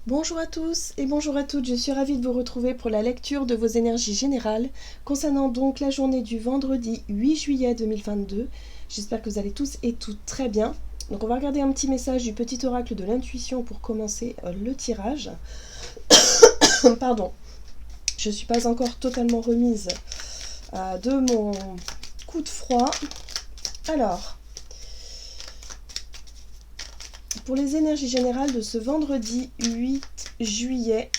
Bonjour à tous et bonjour à toutes, je suis ravie de vous retrouver pour la lecture de vos énergies générales concernant donc la journée du vendredi 8 juillet 2022. J'espère que vous allez tous et toutes très bien. Donc on va regarder un petit message du petit oracle de l'intuition pour commencer le tirage. Pardon, je ne suis pas encore totalement remise de mon coup de froid. Alors, pour les énergies générales de ce vendredi 8 juillet,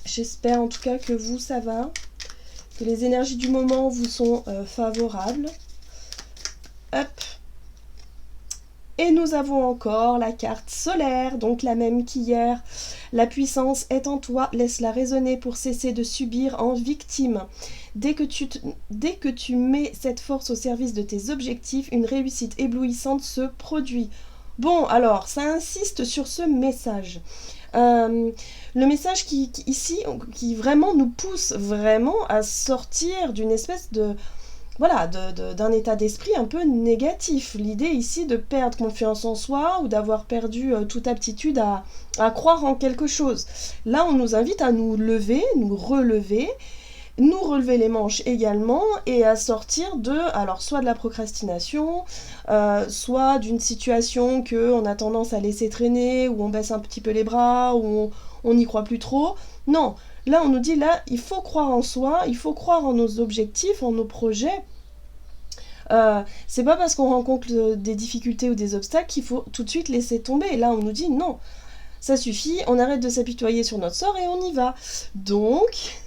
j'espère en tout cas que vous, ça va, que les énergies du moment vous sont favorables. Hop. Et nous avons encore la carte solaire, donc la même qu'hier. La puissance est en toi, laisse-la résonner pour cesser de subir en victime. Dès que tu mets cette force au service de tes objectifs, une réussite éblouissante se produit. Bon, alors, ça insiste sur ce message. Le message ici, qui vraiment nous pousse vraiment à sortir d'une espèce de... Voilà, d'un état d'esprit un peu négatif. L'idée ici de perdre confiance en soi ou d'avoir perdu toute aptitude à croire en quelque chose. Là, on nous invite à nous lever, nous relever les manches également et à sortir alors soit de la procrastination, soit d'une situation qu'on a tendance à laisser traîner, où on baisse un petit peu les bras, où on n'y croit plus trop. Non, là on nous dit, là, il faut croire en soi, il faut croire en nos objectifs, en nos projets. C'est pas parce qu'on rencontre des difficultés ou des obstacles qu'il faut tout de suite laisser tomber. Là on nous dit, non, ça suffit, on arrête de s'apitoyer sur notre sort et on y va. Donc...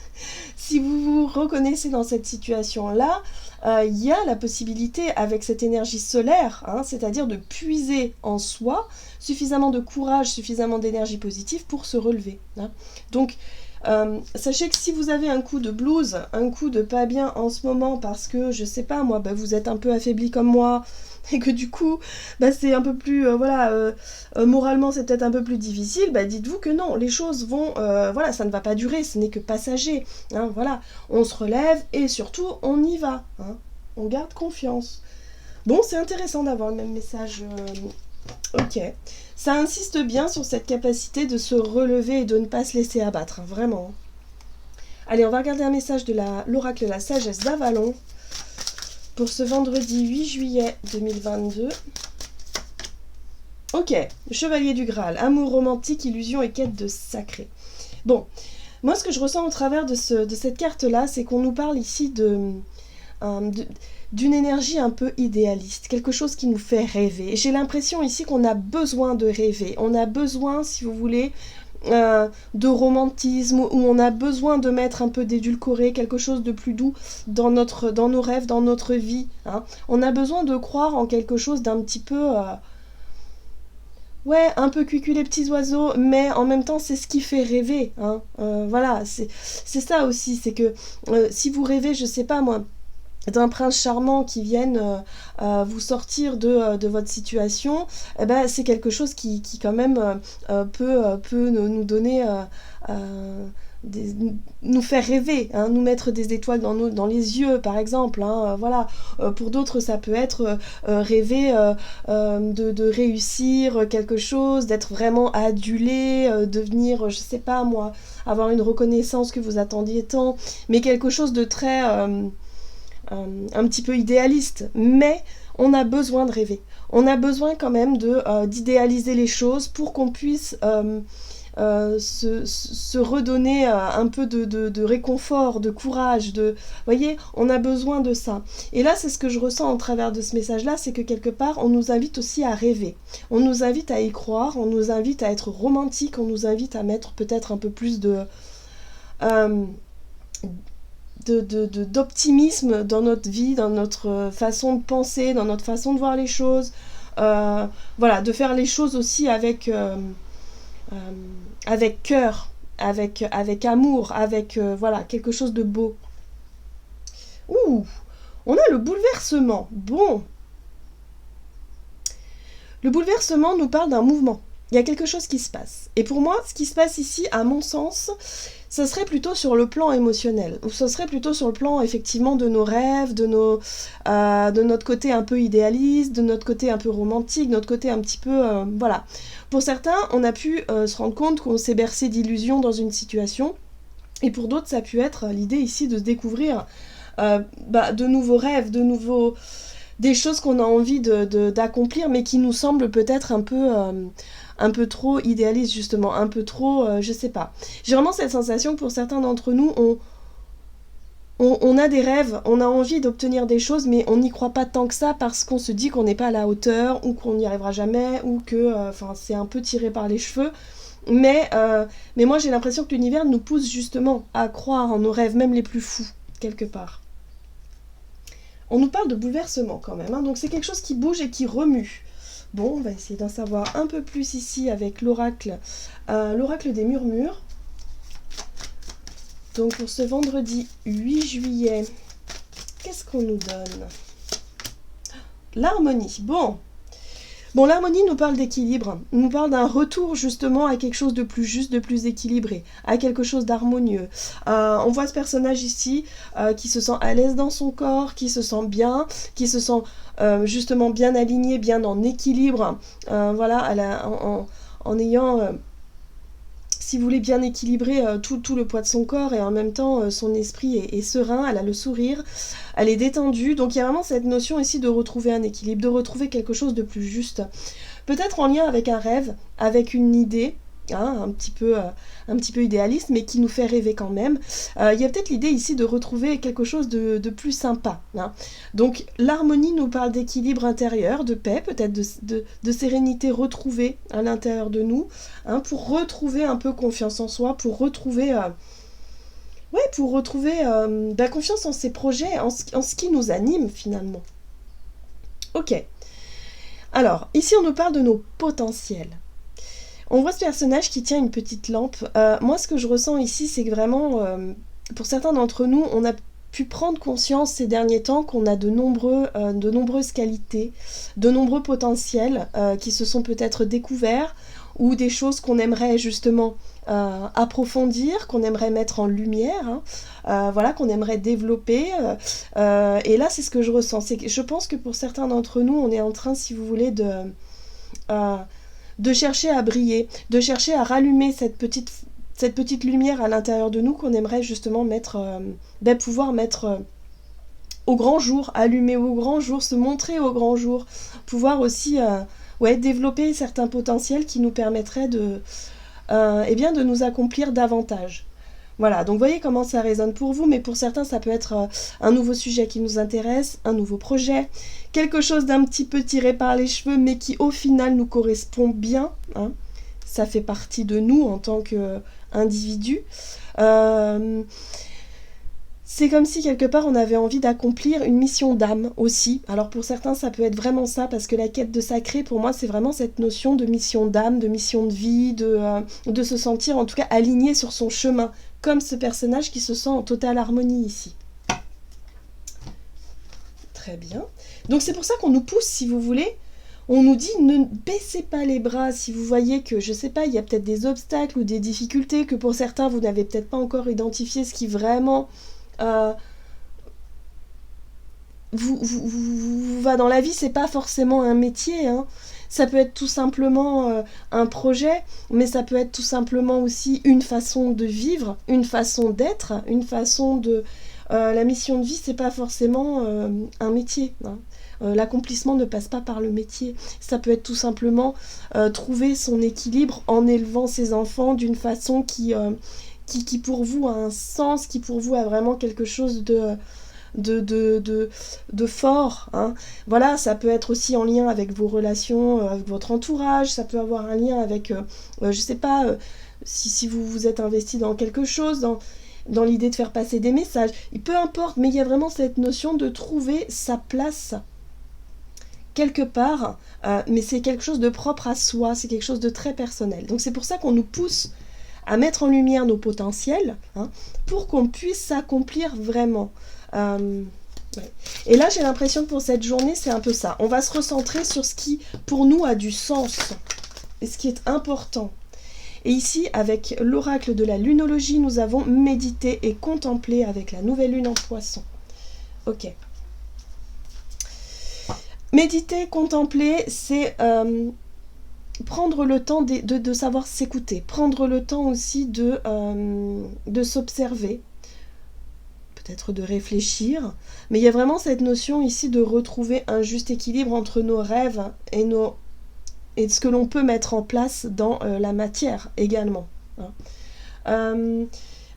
Si vous vous reconnaissez dans cette situation-là, il y a la possibilité avec cette énergie solaire, c'est-à-dire de puiser en soi suffisamment de courage, suffisamment d'énergie positive pour se relever. Donc, sachez que si vous avez un coup de blues, un coup de pas bien en ce moment parce que, je sais pas moi, vous êtes un peu affaibli comme moi, et que du coup, c'est un peu plus, moralement c'est peut-être un peu plus difficile, dites-vous que non, les choses vont, ça ne va pas durer, ce n'est que passager, on se relève et surtout on y va, on garde confiance. Bon, c'est intéressant d'avoir le même message, ok. Ça insiste bien sur cette capacité de se relever et de ne pas se laisser abattre, vraiment. Allez, on va regarder un message de l'oracle de la sagesse d'Avalon pour ce vendredi 8 juillet 2022. Ok, chevalier du Graal, amour romantique, illusion et quête de sacré. Bon, moi ce que je ressens au travers de cette carte-là, c'est qu'on nous parle ici d'une énergie un peu idéaliste, quelque chose qui nous fait rêver. Et j'ai l'impression ici qu'on a besoin de rêver, on a besoin, si vous voulez, de romantisme, où on a besoin de mettre un peu d'édulcoré, quelque chose de plus doux dans nos rêves, dans notre vie. On a besoin de croire en quelque chose d'un petit peu... un peu cuicui les petits oiseaux, mais en même temps c'est ce qui fait rêver. C'est ça aussi, c'est que si vous rêvez, je sais pas moi, d'un prince charmant qui vienne vous sortir de votre situation, c'est quelque chose qui quand même peut nous donner... nous faire rêver, nous mettre des étoiles dans les yeux par exemple, pour d'autres ça peut être rêver de réussir quelque chose, d'être vraiment adulé, devenir, je sais pas moi, avoir une reconnaissance que vous attendiez tant, mais quelque chose de très un petit peu idéaliste, mais on a besoin de rêver, on a besoin quand même d'idéaliser les choses pour qu'on puisse se redonner un peu de réconfort, de courage, voyez, on a besoin de ça. Et là, c'est ce que je ressens au travers de ce message-là, c'est que quelque part, on nous invite aussi à rêver. On nous invite à y croire, on nous invite à être romantique, on nous invite à mettre peut-être un peu plus d'optimisme dans notre vie, dans notre façon de penser, dans notre façon de voir les choses. De faire les choses aussi avec cœur, avec amour, avec quelque chose de beau. Ouh, on a le bouleversement. Bon. Le bouleversement nous parle d'un mouvement. il y a quelque chose qui se passe. Et pour moi, ce qui se passe ici, à mon sens, ce serait plutôt sur le plan émotionnel, ou ce serait plutôt sur le plan effectivement de nos rêves, de notre côté un peu idéaliste, de notre côté un peu romantique, de notre côté un petit peu... voilà. Pour certains, on a pu se rendre compte qu'on s'est bercé d'illusions dans une situation, et pour d'autres, ça a pu être l'idée ici de se découvrir de nouveaux rêves, des choses qu'on a envie d'accomplir, mais qui nous semblent peut-être un peu trop idéalistes, justement, un peu trop, je sais pas. J'ai vraiment cette sensation que pour certains d'entre nous, on a des rêves, on a envie d'obtenir des choses, mais on n'y croit pas tant que ça parce qu'on se dit qu'on n'est pas à la hauteur, ou qu'on n'y arrivera jamais, ou que c'est un peu tiré par les cheveux. Mais moi, j'ai l'impression que l'univers nous pousse justement à croire en nos rêves, même les plus fous, quelque part. On nous parle de bouleversement quand même, hein, donc c'est quelque chose qui bouge et qui remue. Bon, on va essayer d'en savoir un peu plus ici avec l'oracle des murmures. Donc pour ce vendredi 8 juillet, qu'est-ce qu'on nous donne? L'harmonie. Bon, l'harmonie nous parle d'équilibre, nous parle d'un retour justement à quelque chose de plus juste, de plus équilibré, à quelque chose d'harmonieux. On voit ce personnage ici qui se sent à l'aise dans son corps, qui se sent bien, qui se sent justement bien aligné, bien en équilibre, voilà, en ayant... si vous voulez, bien équilibrer tout le poids de son corps, et en même temps son esprit est serein, elle a le sourire, elle est détendue. Donc il y a vraiment cette notion ici de retrouver un équilibre, de retrouver quelque chose de plus juste. Peut-être en lien avec un rêve, avec une idée, hein, un petit peu idéaliste, mais qui nous fait rêver quand même. Il y a peut-être l'idée ici de retrouver quelque chose de plus sympa. Hein. Donc l'harmonie nous parle d'équilibre intérieur, de paix, peut-être de sérénité retrouvée à l'intérieur de nous, hein, pour retrouver un peu confiance en soi, pour retrouver confiance en ses projets, en ce qui nous anime finalement. Ok. Alors, ici on nous parle de nos potentiels. On voit ce personnage qui tient une petite lampe. Moi, ce que je ressens ici, c'est que vraiment, pour certains d'entre nous, on a pu prendre conscience ces derniers temps qu'on a de nombreuses qualités, de nombreux potentiels qui se sont peut-être découverts, ou des choses qu'on aimerait justement approfondir, qu'on aimerait mettre en lumière, hein, qu'on aimerait développer. Et là, c'est ce que je ressens. Je pense que pour certains d'entre nous, on est en train, si vous voulez, de chercher à briller, de chercher à rallumer cette petite lumière à l'intérieur de nous qu'on aimerait justement pouvoir mettre au grand jour, allumer au grand jour, se montrer au grand jour, pouvoir aussi développer certains potentiels qui nous permettraient de nous accomplir davantage. Voilà, donc voyez comment ça résonne pour vous, mais pour certains ça peut être un nouveau sujet qui nous intéresse, un nouveau projet, quelque chose d'un petit peu tiré par les cheveux, mais qui au final nous correspond bien, hein. Ça fait partie de nous en tant qu'individu. C'est comme si quelque part on avait envie d'accomplir une mission d'âme aussi. Alors pour certains ça peut être vraiment ça, parce que la quête de sacré pour moi c'est vraiment cette notion de mission d'âme, de mission de vie, de se sentir en tout cas aligné sur son chemin, comme ce personnage qui se sent en totale harmonie ici. Très bien. Donc c'est pour ça qu'on nous pousse, si vous voulez. On nous dit ne baissez pas les bras si vous voyez que, je sais pas, il y a peut-être des obstacles ou des difficultés, que pour certains vous n'avez peut-être pas encore identifié ce qui vraiment vous va dans la vie. C'est pas forcément un métier, hein. Ça peut être tout simplement un projet, mais ça peut être tout simplement aussi une façon de vivre, une façon d'être, une façon de... la mission de vie, c'est pas forcément un métier, hein. L'accomplissement ne passe pas par le métier. Ça peut être tout simplement trouver son équilibre en élevant ses enfants d'une façon qui pour vous a un sens, qui pour vous a vraiment quelque chose de fort, hein. Voilà, ça peut être aussi en lien avec vos relations, avec votre entourage, ça peut avoir un lien avec, je sais pas, si vous vous êtes investi dans quelque chose, dans l'idée de faire passer des messages, peu importe, mais il y a vraiment cette notion de trouver sa place quelque part, mais c'est quelque chose de propre à soi, c'est quelque chose de très personnel. Donc c'est pour ça qu'on nous pousse à mettre en lumière nos potentiels, hein, pour qu'on puisse s'accomplir vraiment. Et là, j'ai l'impression que pour cette journée, c'est un peu ça. On va se recentrer sur ce qui, pour nous, a du sens. ce qui est important. Et ici, avec l'oracle de la lunologie, nous avons médité et contemplé avec la nouvelle lune en poisson. Ok. Méditer, contempler, c'est prendre le temps de savoir s'écouter, prendre le temps aussi de s'observer, peut-être de réfléchir, mais il y a vraiment cette notion ici de retrouver un juste équilibre entre nos rêves et ce que l'on peut mettre en place dans la matière également.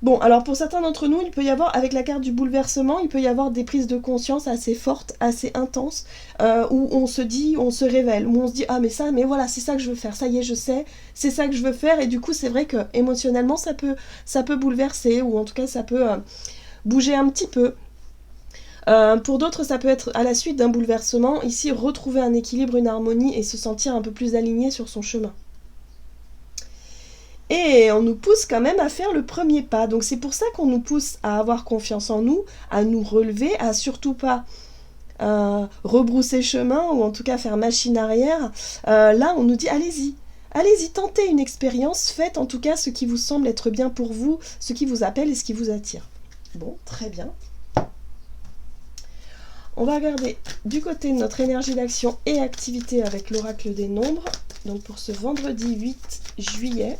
Bon, alors pour certains d'entre nous, il peut y avoir, avec la carte du bouleversement, il peut y avoir des prises de conscience assez fortes, assez intenses, où on se dit, on se révèle, où on se dit, ah mais voilà, c'est ça que je veux faire, ça y est, je sais, c'est ça que je veux faire, et du coup c'est vrai que émotionnellement ça peut bouleverser, ou en tout cas ça peut bouger un petit peu. Pour d'autres, ça peut être à la suite d'un bouleversement, ici retrouver un équilibre, une harmonie, et se sentir un peu plus aligné sur son chemin. Et on nous pousse quand même à faire le premier pas. Donc c'est pour ça qu'on nous pousse à avoir confiance en nous, à nous relever, à surtout pas rebrousser chemin, ou en tout cas faire machine arrière. Là, on nous dit allez-y, tentez une expérience, faites en tout cas ce qui vous semble être bien pour vous, ce qui vous appelle et ce qui vous attire. Bon, très bien. On va regarder du côté de notre énergie d'action et activité avec l'oracle des nombres. Donc pour ce vendredi 8 juillet,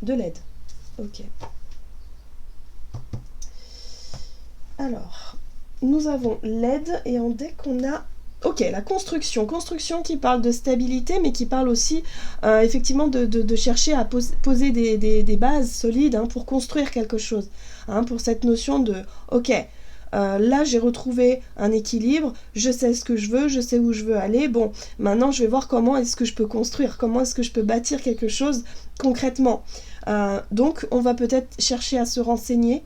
de l'aide. Ok. Alors, nous avons l'aide et en deck on a... Ok, la construction. Construction qui parle de stabilité, mais qui parle aussi effectivement de chercher à poser des bases solides pour construire quelque chose. Pour cette notion de... Ok, là j'ai retrouvé un équilibre, je sais ce que je veux, je sais où je veux aller, bon, maintenant je vais voir comment est-ce que je peux construire, comment est-ce que je peux bâtir quelque chose concrètement. Donc on va peut-être chercher à se renseigner,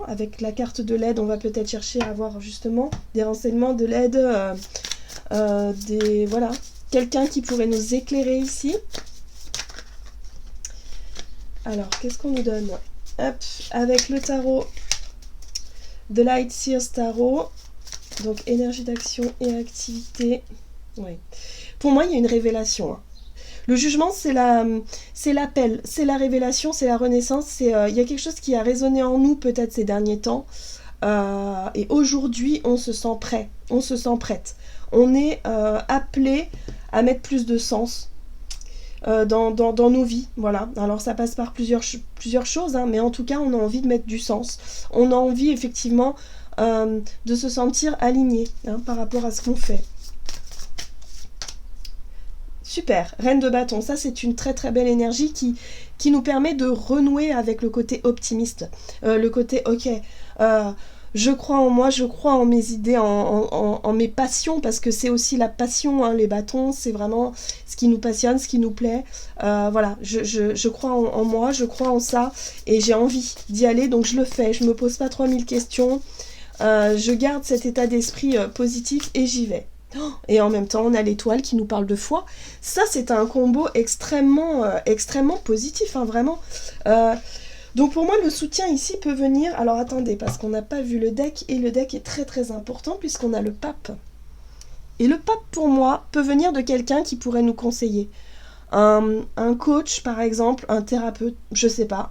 avec la carte de l'aide, on va peut-être chercher à avoir justement des renseignements de l'aide, voilà, quelqu'un qui pourrait nous éclairer ici. Alors, qu'est-ce qu'on nous donne? Hop, avec le tarot de Light Seers Tarot, donc énergie d'action et activité. Ouais. Pour moi, il y a une révélation. Le jugement, c'est l'appel, c'est la révélation, c'est la renaissance. Il y a quelque chose qui a résonné en nous peut-être ces derniers temps. Et aujourd'hui, on se sent prêt, on se sent prête. On est appelé à mettre plus de sens dans nos vies. Voilà. Alors ça passe par plusieurs choses, mais en tout cas, on a envie de mettre du sens. On a envie effectivement de se sentir aligné par rapport à ce qu'on fait. Super, reine de bâton, ça c'est une très très belle énergie qui nous permet de renouer avec le côté optimiste, le côté ok, je crois en moi, je crois en mes idées, en mes passions, parce que c'est aussi la passion, les bâtons, c'est vraiment ce qui nous passionne, ce qui nous plaît, voilà, je crois en moi, je crois en ça, et j'ai envie d'y aller, donc je le fais, je me pose pas 3000 questions, je garde cet état d'esprit positif et j'y vais. Et en même temps, on a l'étoile qui nous parle de foi. Ça, c'est un combo extrêmement positif, vraiment. Donc pour moi, le soutien ici peut venir... Alors attendez, parce qu'on n'a pas vu le deck, et le deck est très très important, puisqu'on a le pape. Et le pape, pour moi, peut venir de quelqu'un qui pourrait nous conseiller. Un coach, par exemple, un thérapeute, je sais pas,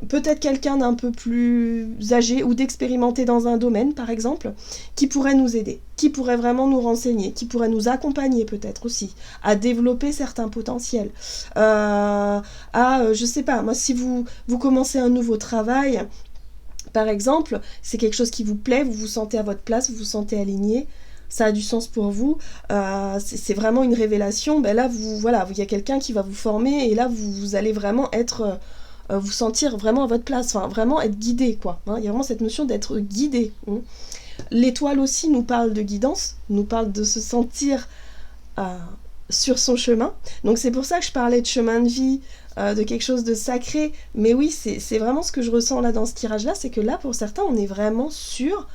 peut-être quelqu'un d'un peu plus âgé ou d'expérimenté dans un domaine, par exemple, qui pourrait nous aider, qui pourrait vraiment nous renseigner, qui pourrait nous accompagner peut-être aussi, à développer certains potentiels, je sais pas, moi si vous commencez un nouveau travail, par exemple, c'est quelque chose qui vous plaît, vous vous sentez à votre place, vous vous sentez aligné, ça a du sens pour vous, c'est vraiment une révélation, là, il y a quelqu'un qui va vous former, et là, vous allez vraiment être, vous sentir vraiment à votre place, vraiment être guidé, quoi. Il y a vraiment cette notion d'être guidé. L'étoile aussi nous parle de guidance, nous parle de se sentir sur son chemin, donc c'est pour ça que je parlais de chemin de vie, de quelque chose de sacré, mais oui, c'est vraiment ce que je ressens là dans ce tirage-là, c'est que là, pour certains, on est vraiment sûr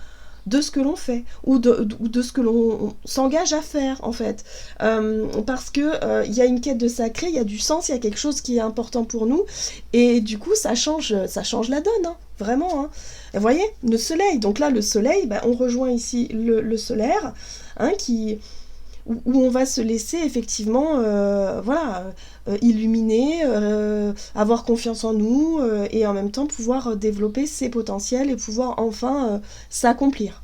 de ce que l'on fait, ou de ce que l'on s'engage à faire, en fait. Parce que y a une quête de sacré, il y a du sens, il y a quelque chose qui est important pour nous, et du coup, ça change la donne, vraiment. Et vous voyez, le soleil, donc là, le soleil, on rejoint ici le solaire, où on va se laisser effectivement illuminer, avoir confiance en nous et en même temps pouvoir développer ses potentiels et pouvoir enfin s'accomplir.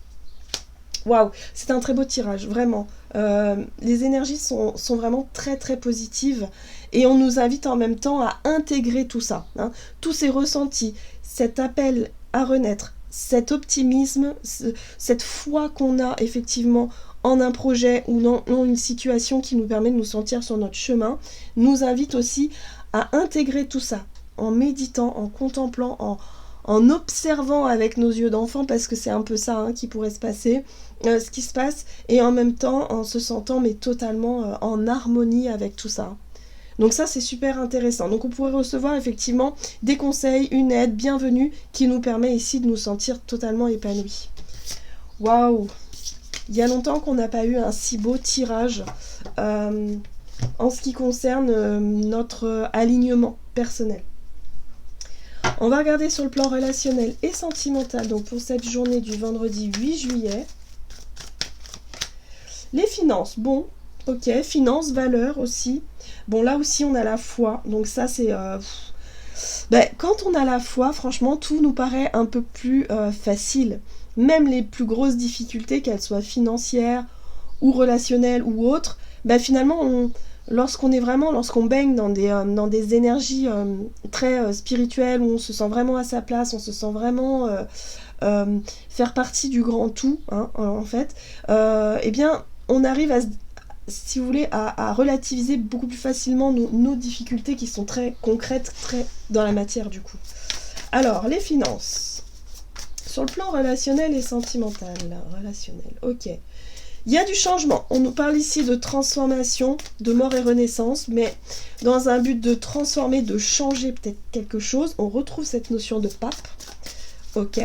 Waouh, c'est un très beau tirage, vraiment. Les énergies sont vraiment très très positives et on nous invite en même temps à intégrer tout ça, hein, tous ces ressentis, cet appel à renaître, cet optimisme, cette foi qu'on a effectivement en un projet ou dans une situation qui nous permet de nous sentir sur notre chemin, nous invite aussi à intégrer tout ça en méditant, en contemplant, en observant avec nos yeux d'enfant, parce que c'est un peu ça qui pourrait se passer, ce qui se passe, et en même temps en se sentant mais totalement en harmonie avec tout ça. Donc ça c'est super intéressant. Donc on pourrait recevoir effectivement des conseils, une aide bienvenue qui nous permet ici de nous sentir totalement épanouis. Waouh! Il y a longtemps qu'on n'a pas eu un si beau tirage en ce qui concerne notre alignement personnel. On va regarder sur le plan relationnel et sentimental, donc pour cette journée du vendredi 8 juillet. Les finances, bon, ok, finances, valeurs aussi. Bon, là aussi on a la foi, donc ça c'est... quand on a la foi, franchement, tout nous paraît un peu plus facile. Même les plus grosses difficultés, qu'elles soient financières ou relationnelles ou autres, finalement, lorsqu'on baigne dans des énergies très spirituelles, où on se sent vraiment à sa place, on se sent vraiment faire partie du grand tout, en fait, on arrive si vous voulez, à relativiser beaucoup plus facilement nos difficultés qui sont très concrètes, très dans la matière du coup. Alors, les finances. Sur le plan relationnel et sentimental. Relationnel, ok. Il y a du changement. On nous parle ici de transformation, de mort et renaissance, mais dans un but de transformer, de changer peut-être quelque chose, on retrouve cette notion de pape, ok,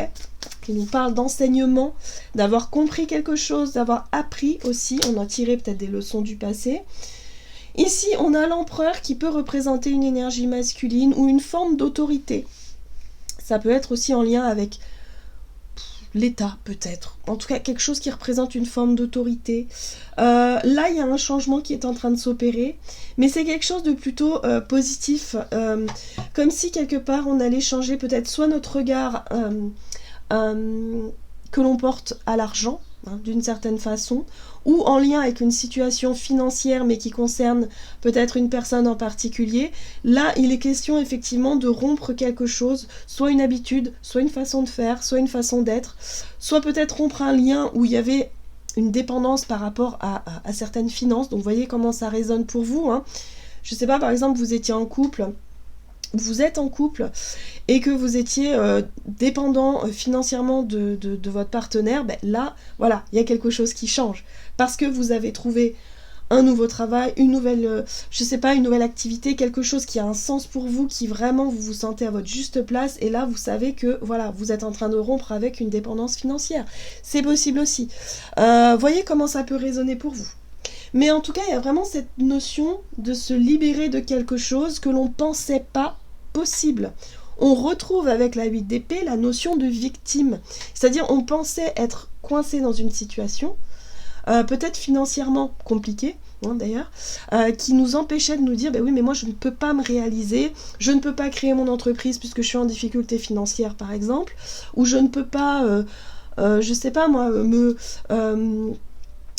qui nous parle d'enseignement, d'avoir compris quelque chose, d'avoir appris aussi, on a tiré peut-être des leçons du passé. Ici, on a l'empereur qui peut représenter une énergie masculine ou une forme d'autorité. Ça peut être aussi en lien avec l'État, peut-être. En tout cas, quelque chose qui représente une forme d'autorité. Là, il y a un changement qui est en train de s'opérer, mais c'est quelque chose de plutôt positif. Comme si, quelque part, on allait changer peut-être soit notre regard que l'on porte à l'argent, d'une certaine façon, ou en lien avec une situation financière mais qui concerne peut-être une personne en particulier. Là, il est question effectivement de rompre quelque chose, soit une habitude, soit une façon de faire, soit une façon d'être, soit peut-être rompre un lien où il y avait une dépendance par rapport à certaines finances. Donc vous voyez comment ça résonne pour vous. Je sais pas, par exemple, vous étiez en couple, vous êtes en couple et que vous étiez dépendant financièrement de votre partenaire, là, voilà, il y a quelque chose qui change. Parce que vous avez trouvé un nouveau travail, une nouvelle, une nouvelle activité, quelque chose qui a un sens pour vous, qui vraiment vous vous sentez à votre juste place, et là, vous savez que, voilà, vous êtes en train de rompre avec une dépendance financière. C'est possible aussi. Voyez comment ça peut résonner pour vous. Mais en tout cas, il y a vraiment cette notion de se libérer de quelque chose que l'on pensait pas possible. On retrouve avec la 8 d'épée la notion de victime. C'est-à-dire, on pensait être coincé dans une situation, peut-être financièrement compliquée, d'ailleurs, qui nous empêchait de nous dire, oui, mais moi, je ne peux pas me réaliser, je ne peux pas créer mon entreprise puisque je suis en difficulté financière, par exemple, ou je ne peux pas, je sais pas, moi,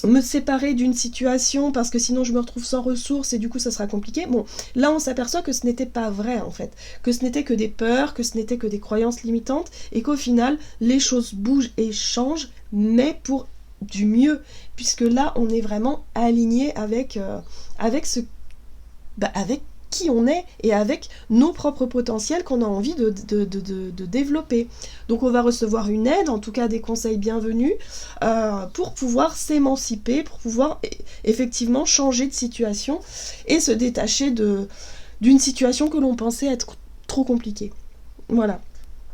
me séparer d'une situation parce que sinon je me retrouve sans ressources et du coup ça sera compliqué. Bon, là on s'aperçoit que ce n'était pas vrai en fait, que ce n'était que des peurs, que ce n'était que des croyances limitantes et qu'au final les choses bougent et changent, mais pour du mieux, puisque là on est vraiment aligné avec qui on est et avec nos propres potentiels qu'on a envie de développer. Donc on va recevoir une aide, en tout cas des conseils bienvenus, pour pouvoir s'émanciper, pour pouvoir effectivement changer de situation et se détacher d'une situation que l'on pensait être trop compliquée. Voilà.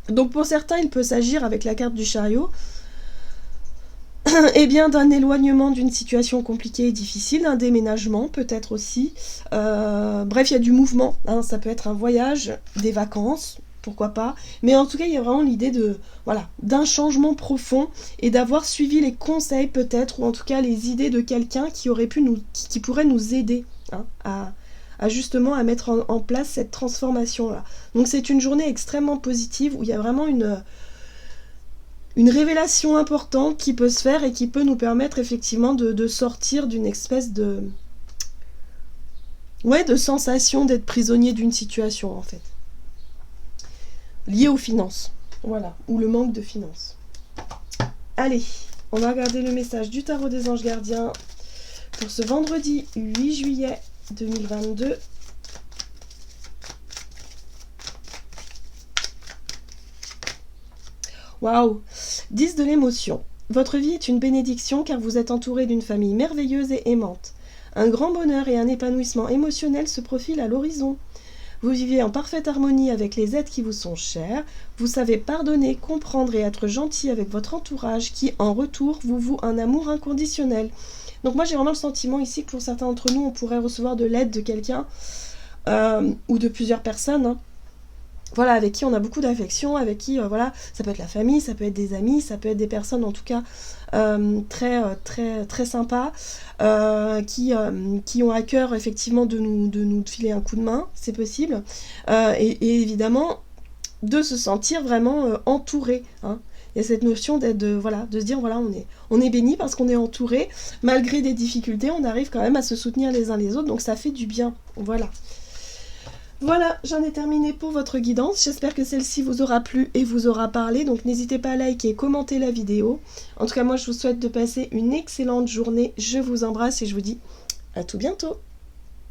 Donc pour certains, il peut s'agir, avec la carte du chariot, d'un éloignement d'une situation compliquée et difficile, d'un déménagement peut-être aussi. Bref, il y a du mouvement, ça peut être un voyage, des vacances, pourquoi pas. Mais en tout cas, il y a vraiment l'idée de, voilà, d'un changement profond et d'avoir suivi les conseils peut-être, ou en tout cas les idées de quelqu'un qui aurait pu qui pourrait nous aider hein, à justement à mettre en place cette transformation-là. Donc c'est une journée extrêmement positive où il y a vraiment une révélation importante qui peut se faire et qui peut nous permettre effectivement de sortir d'une espèce de sensation d'être prisonnier d'une situation en fait. Liée aux finances. Voilà. Ou le manque de finances. Allez, on va regarder le message du tarot des anges gardiens pour ce vendredi 8 juillet 2022. Waouh! 10 de l'émotion. Votre vie est une bénédiction car vous êtes entouré d'une famille merveilleuse et aimante. Un grand bonheur et un épanouissement émotionnel se profilent à l'horizon. Vous vivez en parfaite harmonie avec les êtres qui vous sont chers. Vous savez pardonner, comprendre et être gentil avec votre entourage qui, en retour, vous voue un amour inconditionnel. Donc moi, j'ai vraiment le sentiment ici que pour certains d'entre nous, on pourrait recevoir de l'aide de quelqu'un ou de plusieurs personnes. Hein. Voilà, avec qui on a beaucoup d'affection, avec qui, voilà, ça peut être la famille, ça peut être des amis, ça peut être des personnes en tout cas très sympas, qui ont à cœur effectivement de nous filer un coup de main, c'est possible, et évidemment de se sentir vraiment entouré. Hein. Il y a cette notion d'être, de se dire voilà, on est béni parce qu'on est entouré, malgré des difficultés, on arrive quand même à se soutenir les uns les autres, donc ça fait du bien, voilà. Voilà, j'en ai terminé pour votre guidance. J'espère que celle-ci vous aura plu et vous aura parlé. Donc n'hésitez pas à liker et commenter la vidéo. En tout cas, moi, je vous souhaite de passer une excellente journée. Je vous embrasse et je vous dis à tout bientôt.